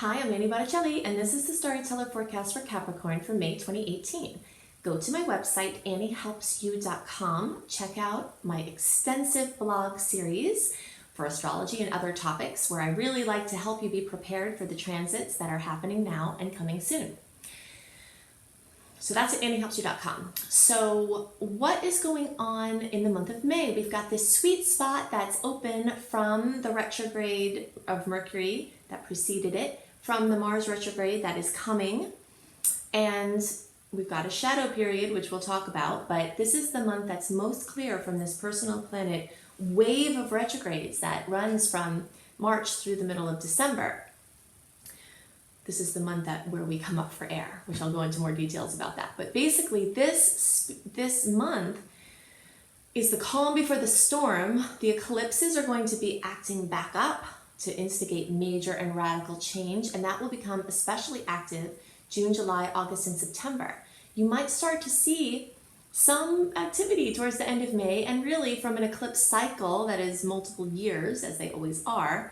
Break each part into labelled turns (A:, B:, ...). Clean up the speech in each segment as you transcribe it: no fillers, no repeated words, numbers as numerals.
A: Hi, I'm Manny Botticelli, and this is the Storyteller Forecast for Capricorn for May 2018. Go to my website, anniehelpsyou.com. Check out my extensive blog series for astrology and other topics where I really like to help you be prepared for the transits that are happening now and coming soon. So that's at anniehelpsyou.com. So what is going on in the month of May? We've got this sweet spot that's open from the retrograde of Mercury that preceded it, from the Mars retrograde that is coming, and we've got a shadow period, which we'll talk about, but this is the month that's most clear from this personal planet wave of retrogrades that runs from March through the middle of December. This is the month where we come up for air, which I'll go into more details about that. But basically this month is the calm before the storm. The eclipses are going to be acting back up to instigate major and radical change, and that will become especially active June, July, August, and September. You might start to see some activity towards the end of May, and really from an eclipse cycle that is multiple years, as they always are,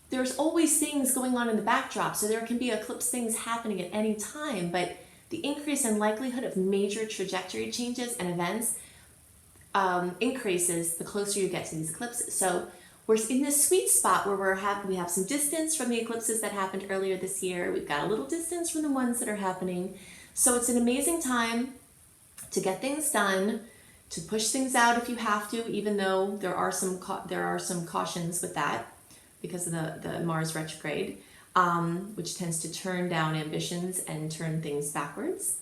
A: there's always things going on in the backdrop, so there can be eclipse things happening at any time, but the increase in likelihood of major trajectory changes and events increases the closer you get to these eclipses. So we're in this sweet spot where we have some distance from the eclipses that happened earlier this year. We've got a little distance from the ones that are happening. So it's an amazing time to get things done, to push things out if you have to, even though there are some cautions with that because of the Mars retrograde, which tends to turn down ambitions and turn things backwards.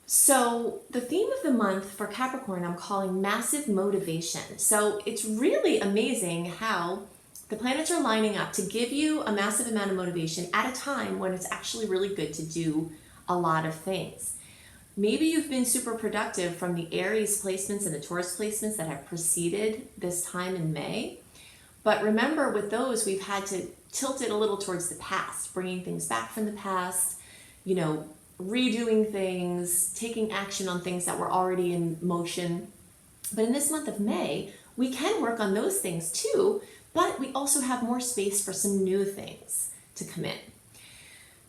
A: So the theme of the month for Capricorn, I'm calling massive motivation. So it's really amazing how the planets are lining up to give you a massive amount of motivation at a time when it's actually really good to do a lot of things. Maybe you've been super productive from the Aries placements and the Taurus placements that have preceded this time in May. But remember, with those, we've had to tilt it a little towards the past, bringing things back from the past, redoing things, taking action on things that were already in motion. But in this month of May, we can work on those things too, but we also have more space for some new things to come in.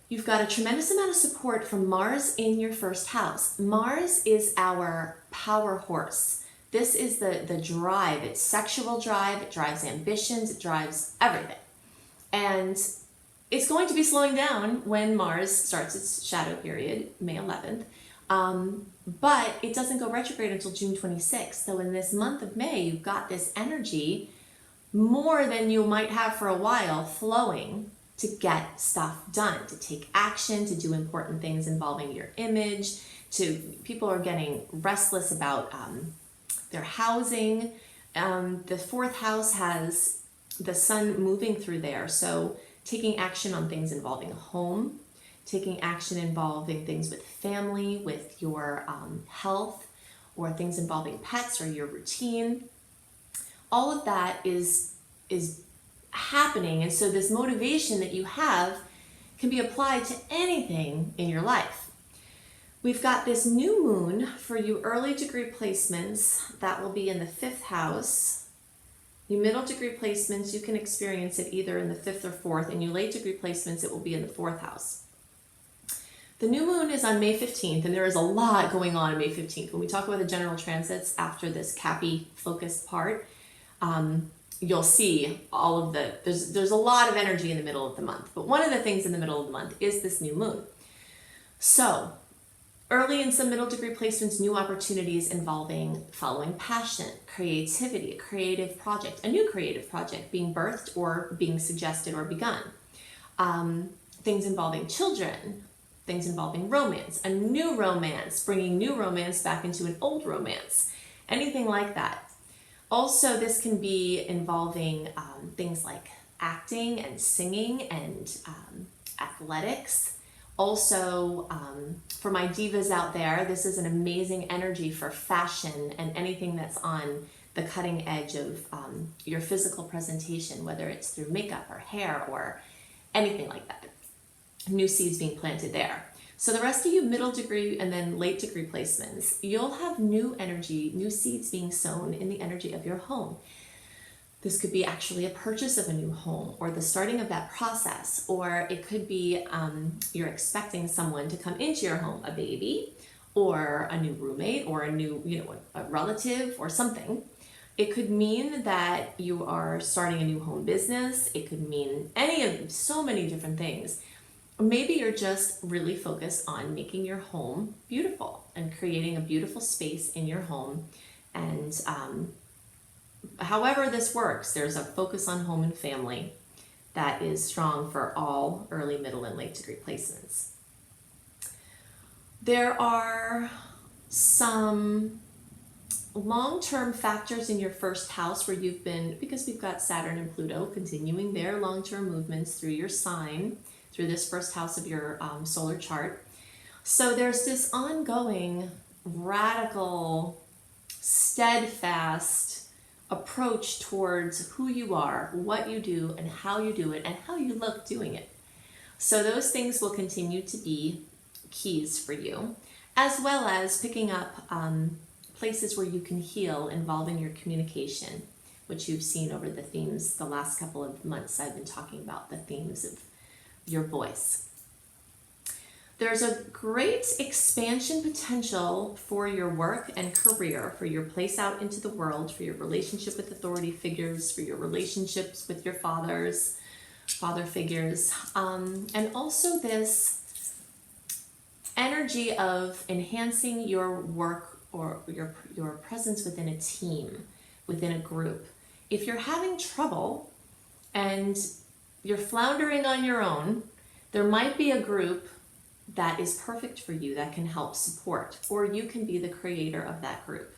A: You've got a tremendous amount of support from Mars in your first house. Mars is our power horse. This is the drive. It's sexual drive, it drives ambitions, it drives everything. And it's going to be slowing down when Mars starts its shadow period, May 11th. But it doesn't go retrograde until June 26th. So in this month of May, you've got this energy more than you might have for a while flowing to get stuff done, to take action, to do important things involving your image. People are getting restless about their housing. The fourth house has the sun moving through there. So taking action on things involving a home, taking action involving things with family, with your health, or things involving pets or your routine. All of that is happening. And so this motivation that you have can be applied to anything in your life. We've got this new moon for you early degree placements that will be in the 5th house. You middle degree placements, you can experience it either in the 5th or 4th, and you late degree placements, it will be in the 4th house. The new moon is on May 15th, and there is a lot going on May 15th. When we talk about the general transits after this Cappy focused part, you'll see all of there's a lot of energy in the middle of the month. But one of the things in the middle of the month is this new moon. So early in some middle degree placements, new opportunities involving following passion, creativity, a creative project, a new creative project being birthed or being suggested or begun. Things involving children, things involving romance, a new romance, bringing new romance back into an old romance, anything like that. Also, this can be involving things like acting and singing and athletics. Also, for my divas out there, this is an amazing energy for fashion and anything that's on the cutting edge of your physical presentation, whether it's through makeup or hair or anything like that. New seeds being planted there. So the rest of you middle degree and then late degree placements, you'll have new energy, new seeds being sown in the energy of your home. This could be actually a purchase of a new home or the starting of that process, or it could be you're expecting someone to come into your home, a baby or a new roommate or a new, a relative or something. It could mean that you are starting a new home business. It could mean so many different things. Or maybe you're just really focused on making your home beautiful and creating a beautiful space in your home. And however this works, there's a focus on home and family that is strong for all early, middle, and late degree placements. There are some long-term factors in your first house where you've been, because we've got Saturn and Pluto continuing their long-term movements through your sign, through this first house of your solar chart. So there's this ongoing, radical, steadfast approach towards who you are, what you do, and how you do it, and how you look doing it. So those things will continue to be keys for you, as well as picking up places where you can heal involving your communication, which you've seen over the themes the last couple of months. I've been talking about the themes of your voice. There's a great expansion potential for your work and career, for your place out into the world, for your relationship with authority figures, for your relationships with your father figures, and also this energy of enhancing your work or your presence within a team, within a group. If you're having trouble and you're floundering on your own, there might be a group that is perfect for you, that can help support, or you can be the creator of that group.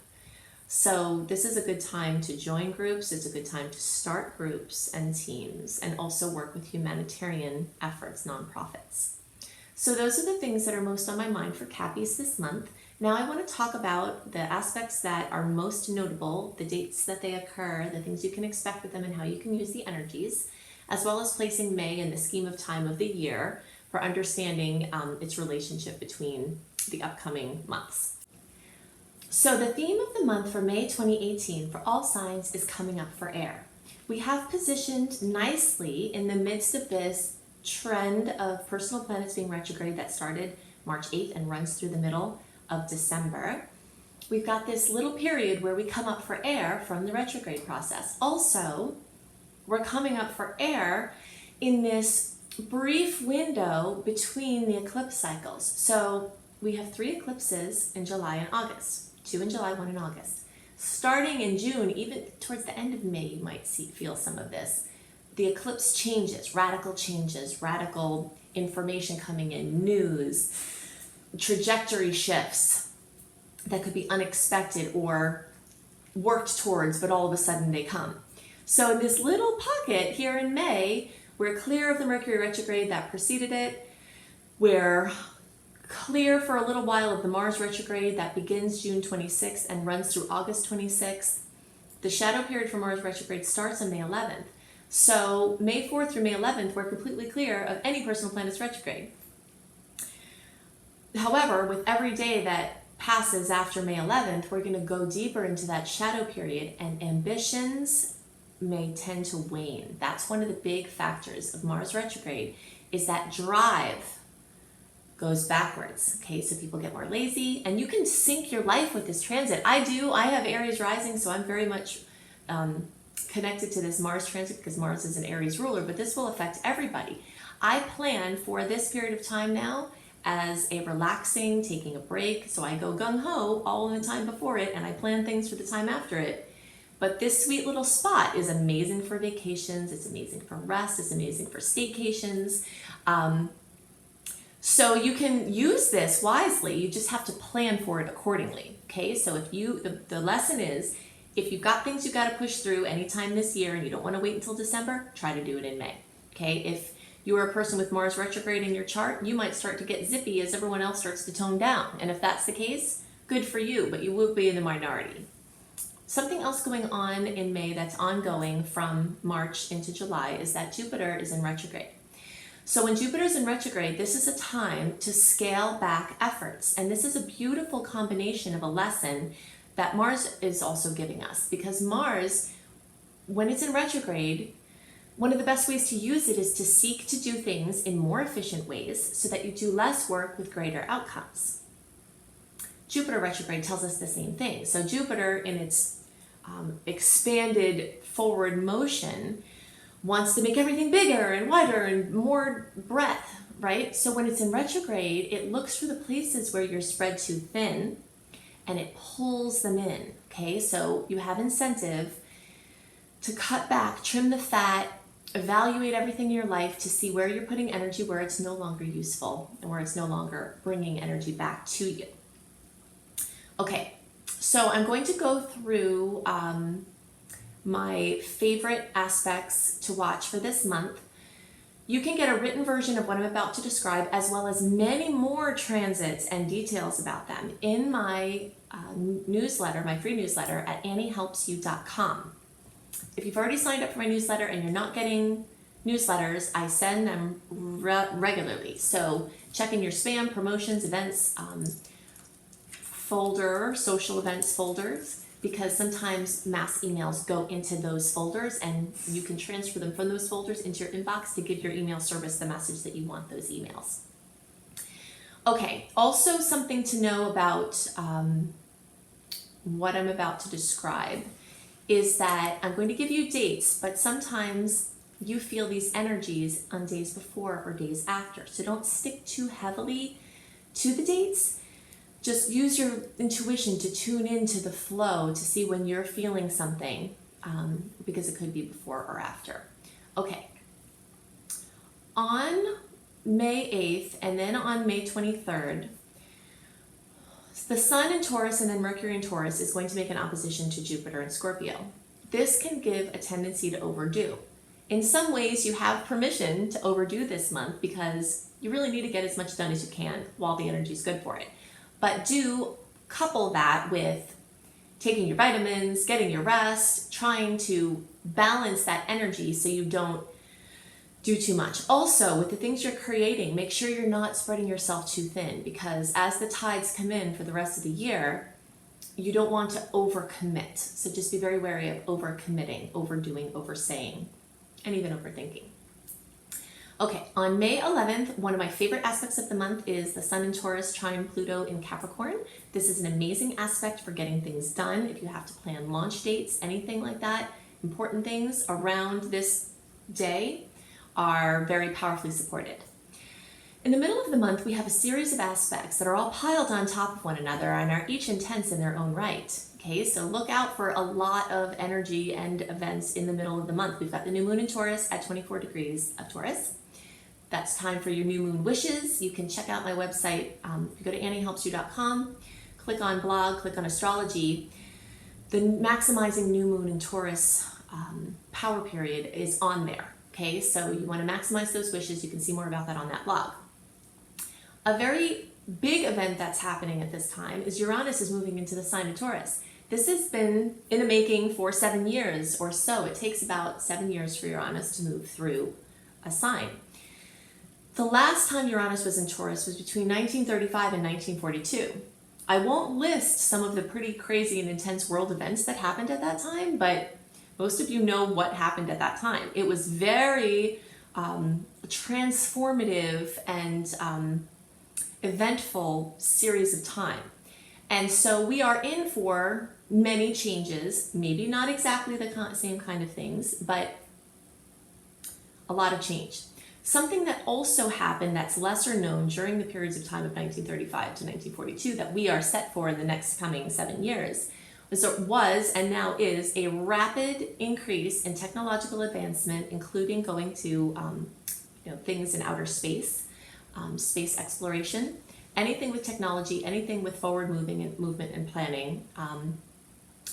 A: So this is a good time to join groups. It's a good time to start groups and teams, and also work with humanitarian efforts, nonprofits. So those are the things that are most on my mind for Cappies this month. Now I want to talk about the aspects that are most notable, the dates that they occur, the things you can expect with them, and how you can use the energies, as well as placing May in the scheme of time of the year for understanding its relationship between the upcoming months. So the theme of the month for May 2018 for all signs is coming up for air. We have positioned nicely in the midst of this trend of personal planets being retrograde that started March 8th and runs through the middle of December. We've got this little period where we come up for air from the retrograde process. Also, we're coming up for air in this brief window between the eclipse cycles. So we have 3 eclipses in July and August, 2 in July, 1 in August. Starting in June, even towards the end of May, you might feel some of this. The eclipse changes, radical information coming in, news, trajectory shifts that could be unexpected or worked towards, but all of a sudden they come. So in this little pocket here in May, we're clear of the Mercury retrograde that preceded it. We're clear for a little while of the Mars retrograde that begins June 26th and runs through August 26th. The shadow period for Mars retrograde starts on May 11th. So May 4th through May 11th, we're completely clear of any personal planets retrograde. However, with every day that passes after May 11th, we're going to go deeper into that shadow period, and ambitions may tend to wane. That's one of the big factors of Mars retrograde, is that drive goes backwards. Okay, so people get more lazy, and you can sync your life with this transit. I have Aries rising, so I'm very much connected to this Mars transit because Mars is an Aries ruler, but this will affect everybody. I plan for this period of time now as a relaxing, taking a break, so I go gung-ho all the time before it, and I plan things for the time after it. But this sweet little spot is amazing for vacations, it's amazing for rest, it's amazing for staycations. So you can use this wisely, you just have to plan for it accordingly, okay? So if the lesson is, if you've got things you gotta push through anytime this year and you don't wanna wait until December, try to do it in May, okay? If you are a person with Mars retrograde in your chart, you might start to get zippy as everyone else starts to tone down. And if that's the case, good for you, but you will be in the minority. Something else going on in May that's ongoing from March into July is that Jupiter is in retrograde. So when Jupiter's in retrograde, this is a time to scale back efforts. And this is a beautiful combination of a lesson that Mars is also giving us, because Mars when it's in retrograde, one of the best ways to use it is to seek to do things in more efficient ways so that you do less work with greater outcomes. Jupiter retrograde tells us the same thing. So Jupiter, in its expanded forward motion, wants to make everything bigger and wider and more breadth, right? So when it's in retrograde, it looks for the places where you're spread too thin and it pulls them in, okay? So you have incentive to cut back, trim the fat, evaluate everything in your life to see where you're putting energy, where it's no longer useful and where it's no longer bringing energy back to you. Okay, so I'm going to go through my favorite aspects to watch for this month. You can get a written version of what I'm about to describe, as well as many more transits and details about them in my newsletter, my free newsletter at anniehelpsyou.com. If you've already signed up for my newsletter and you're not getting newsletters, I send them regularly. So check in your spam, promotions, events, folder, social events folders, because sometimes mass emails go into those folders and you can transfer them from those folders into your inbox to give your email service the message that you want those emails. Okay, also something to know about what I'm about to describe is that I'm going to give you dates, but sometimes you feel these energies on days before or days after. So don't stick too heavily to the dates. Just use your intuition to tune into the flow to see when you're feeling something, because it could be before or after. Okay. On May 8th and then on May 23rd, the Sun in Taurus and then Mercury in Taurus is going to make an opposition to Jupiter in Scorpio. This can give a tendency to overdo. In some ways, you have permission to overdo this month because you really need to get as much done as you can while the energy is good for it. But do couple that with taking your vitamins, getting your rest, trying to balance that energy so you don't do too much. Also, with the things you're creating, make sure you're not spreading yourself too thin, because as the tides come in for the rest of the year, you don't want to overcommit. So just be very wary of overcommitting, overdoing, oversaying, and even overthinking. Okay, on May 11th, one of my favorite aspects of the month is the Sun in Taurus trine Pluto in Capricorn. This is an amazing aspect for getting things done. If you have to plan launch dates, anything like that, important things around this day are very powerfully supported. In the middle of the month, we have a series of aspects that are all piled on top of one another and are each intense in their own right. Okay, so look out for a lot of energy and events in the middle of the month. We've got the new moon in Taurus at 24 degrees of Taurus. That's time for your new moon wishes. You can check out my website. If you go to anniehelpsyou.com, click on blog, click on astrology. The maximizing new moon in Taurus power period is on there. Okay, so you want to maximize those wishes. You can see more about that on that blog. A very big event that's happening at this time is Uranus is moving into the sign of Taurus. This has been in the making for 7 years or so. It takes about 7 years for Uranus to move through a sign. The last time Uranus was in Taurus was between 1935 and 1942. I won't list some of the pretty crazy and intense world events that happened at that time, but most of you know what happened at that time. It was very transformative and eventful series of time. And so we are in for many changes, maybe not exactly the same kind of things, but a lot of change. Something that also happened that's lesser known during the periods of time of 1935 to 1942 that we are set for in the next coming 7 years was and now is a rapid increase in technological advancement, including going to things in outer space, space exploration, anything with technology, anything with forward movement and planning.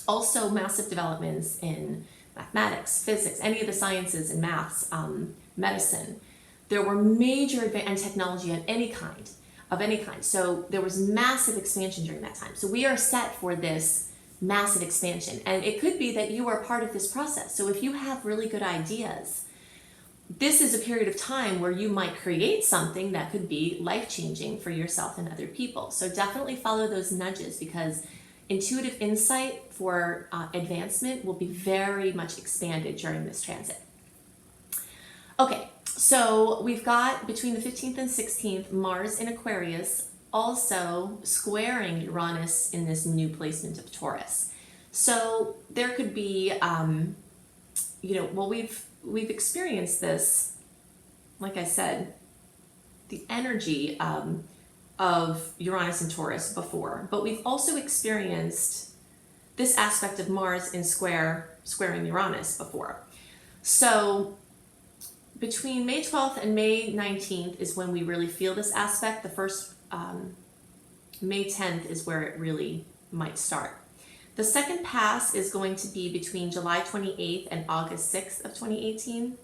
A: Also massive developments in mathematics, physics, any of the sciences and maths, medicine. There were major and technology of any kind. So there was massive expansion during that time. So we are set for this massive expansion. And it could be that you are part of this process. So if you have really good ideas, this is a period of time where you might create something that could be life-changing for yourself and other people. So definitely follow those nudges, because intuitive insight for advancement will be very much expanded during this transit. Okay, so we've got between the 15th and 16th, Mars in Aquarius, also squaring Uranus in this new placement of Taurus. So there could be, well, we've experienced this, like I said, the energy of Uranus and Taurus before, but we've also experienced this aspect of Mars in squaring Uranus before. So between May 12th and May 19th is when we really feel this aspect. The first May 10th is where it really might start. The second pass is going to be between July 28th and August 6th of 2018.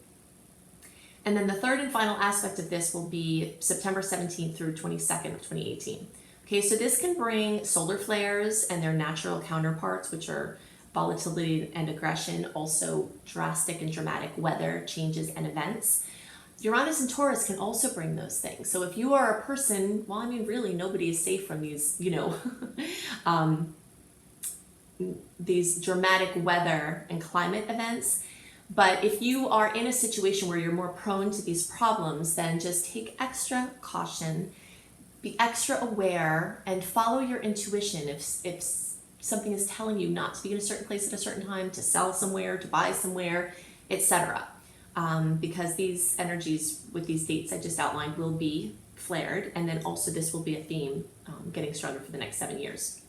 A: And then the third and final aspect of this will be September 17th through 22nd of 2018. Okay, so this can bring solar flares and their natural counterparts, which are volatility and aggression, also drastic and dramatic weather changes and events. Uranus and Taurus can also bring those things. So if you are a person, well, I mean, really nobody is safe from these, these dramatic weather and climate events. But if you are in a situation where you're more prone to these problems, then just take extra caution, be extra aware, and follow your intuition. If something is telling you not to be in a certain place at a certain time, to sell somewhere, to buy somewhere, etc. Because these energies with these dates I just outlined will be flared, and then also this will be a theme getting stronger for the next 7 years.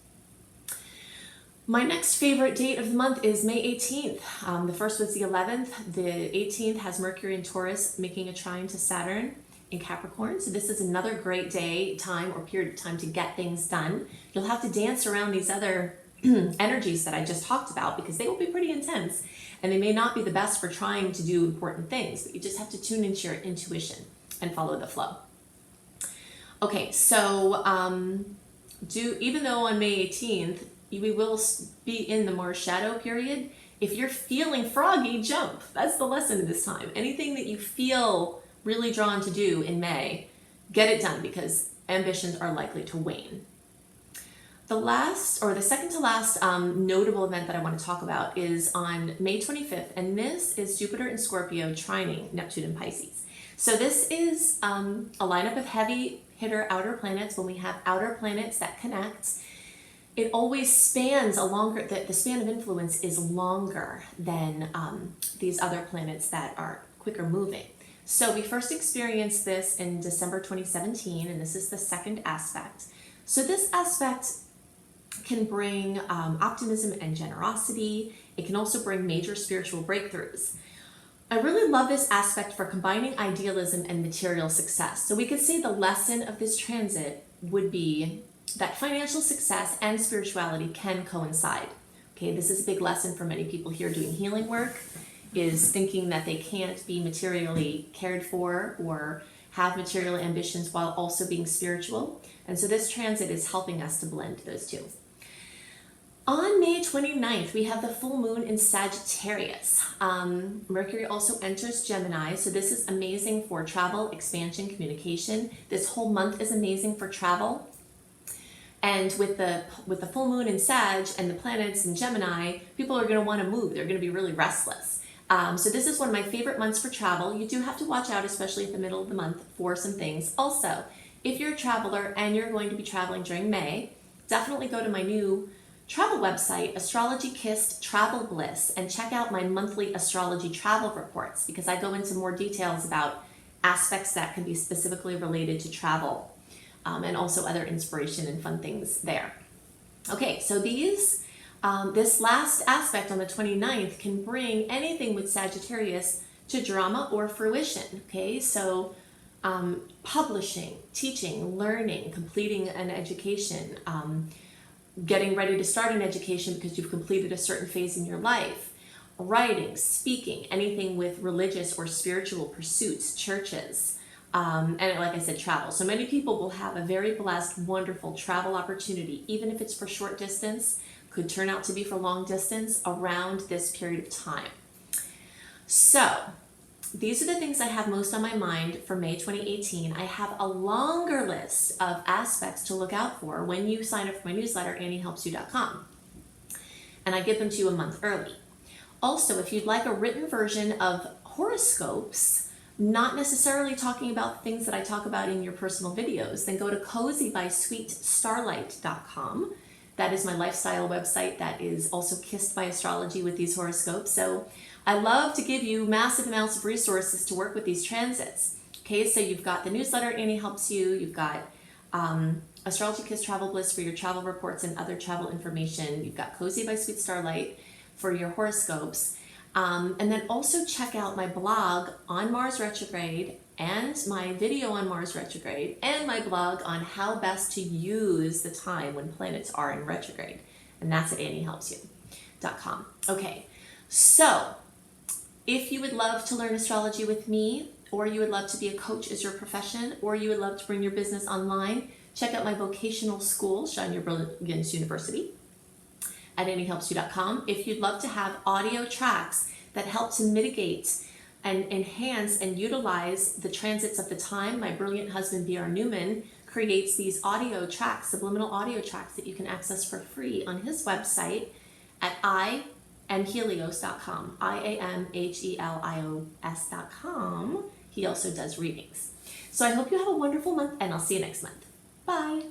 A: My next favorite date of the month is May 18th. The first was the 11th. The 18th has Mercury in Taurus making a trine to Saturn in Capricorn. So this is another great day, time, or period of time to get things done. You'll have to dance around these other energies that I just talked about because they will be pretty intense and they may not be the best for trying to do important things, but you just have to tune into your intuition and follow the flow. Okay, so even though on May 18th, we will be in the Mars shadow period. If you're feeling froggy, jump. That's the lesson of this time. Anything that you feel really drawn to do in May, get it done because ambitions are likely to wane. The second to last notable event that I want to talk about is on May 25th, and this is Jupiter in Scorpio trining Neptune in Pisces. So this is a lineup of heavy hitter outer planets. When we have outer planets that connect, it always spans the span of influence is longer than these other planets that are quicker moving. So we first experienced this in December 2017, and this is the second aspect. So this aspect can bring optimism and generosity. It can also bring major spiritual breakthroughs. I really love this aspect for combining idealism and material success. So we could say the lesson of this transit would be that financial success and spirituality can coincide. Okay, this is a big lesson for many people here doing healing work, is thinking that they can't be materially cared for or have material ambitions while also being spiritual. And so this transit is helping us to blend those two. On May 29th, we have the full moon in Sagittarius. Mercury also enters Gemini, so this is amazing for travel, expansion, communication. This whole month is amazing for travel. And with the full moon in Sag and the planets in Gemini, people are going to want to move. They're going to be really restless. So this is one of my favorite months for travel. You do have to watch out, especially at the middle of the month, for some things. Also, if you're a traveler and you're going to be traveling during May, definitely go to my new travel website, Astrology Kissed Travel Bliss, and check out my monthly astrology travel reports because I go into more details about aspects that can be specifically related to travel. And also other inspiration and fun things there. Okay, so this last aspect on the 29th can bring anything with Sagittarius to drama or fruition. Okay, so publishing, teaching, learning, completing an education, getting ready to start an education because you've completed a certain phase in your life, writing, speaking, anything with religious or spiritual pursuits, churches, and like I said, travel. So many people will have a very blessed, wonderful travel opportunity, even if it's for short distance, could turn out to be for long distance around this period of time. So these are the things I have most on my mind for May 2018. I have a longer list of aspects to look out for when you sign up for my newsletter, AnnieHelpsYou.com. And I give them to you a month early. Also, if you'd like a written version of horoscopes, not necessarily talking about things that I talk about in your personal videos, then go to cozybysweetstarlight.com. That is my lifestyle website that is also kissed by astrology with these horoscopes. So I love to give you massive amounts of resources to work with these transits. Okay, so you've got the newsletter, Annie Helps You. You've got Astrology Kiss Travel Bliss for your travel reports and other travel information. You've got Cozy by Sweet Starlight for your horoscopes. And then also check out my blog on Mars retrograde and my video on Mars retrograde and my blog on how best to use the time when planets are in retrograde. And that's at AnnieHelpsYou.com. Okay, so if you would love to learn astrology with me, or you would love to be a coach as your profession, or you would love to bring your business online, check out my vocational school, Shine Your Brilliance University, at AnnieHelpsYou.com. If you'd love to have audio tracks that help to mitigate and enhance and utilize the transits of the time, my brilliant husband, B.R. Newman, creates these audio tracks, subliminal audio tracks that you can access for free on his website at iamhelios.com, IAMHELIOS.com. He also does readings. So I hope you have a wonderful month, and I'll see you next month. Bye.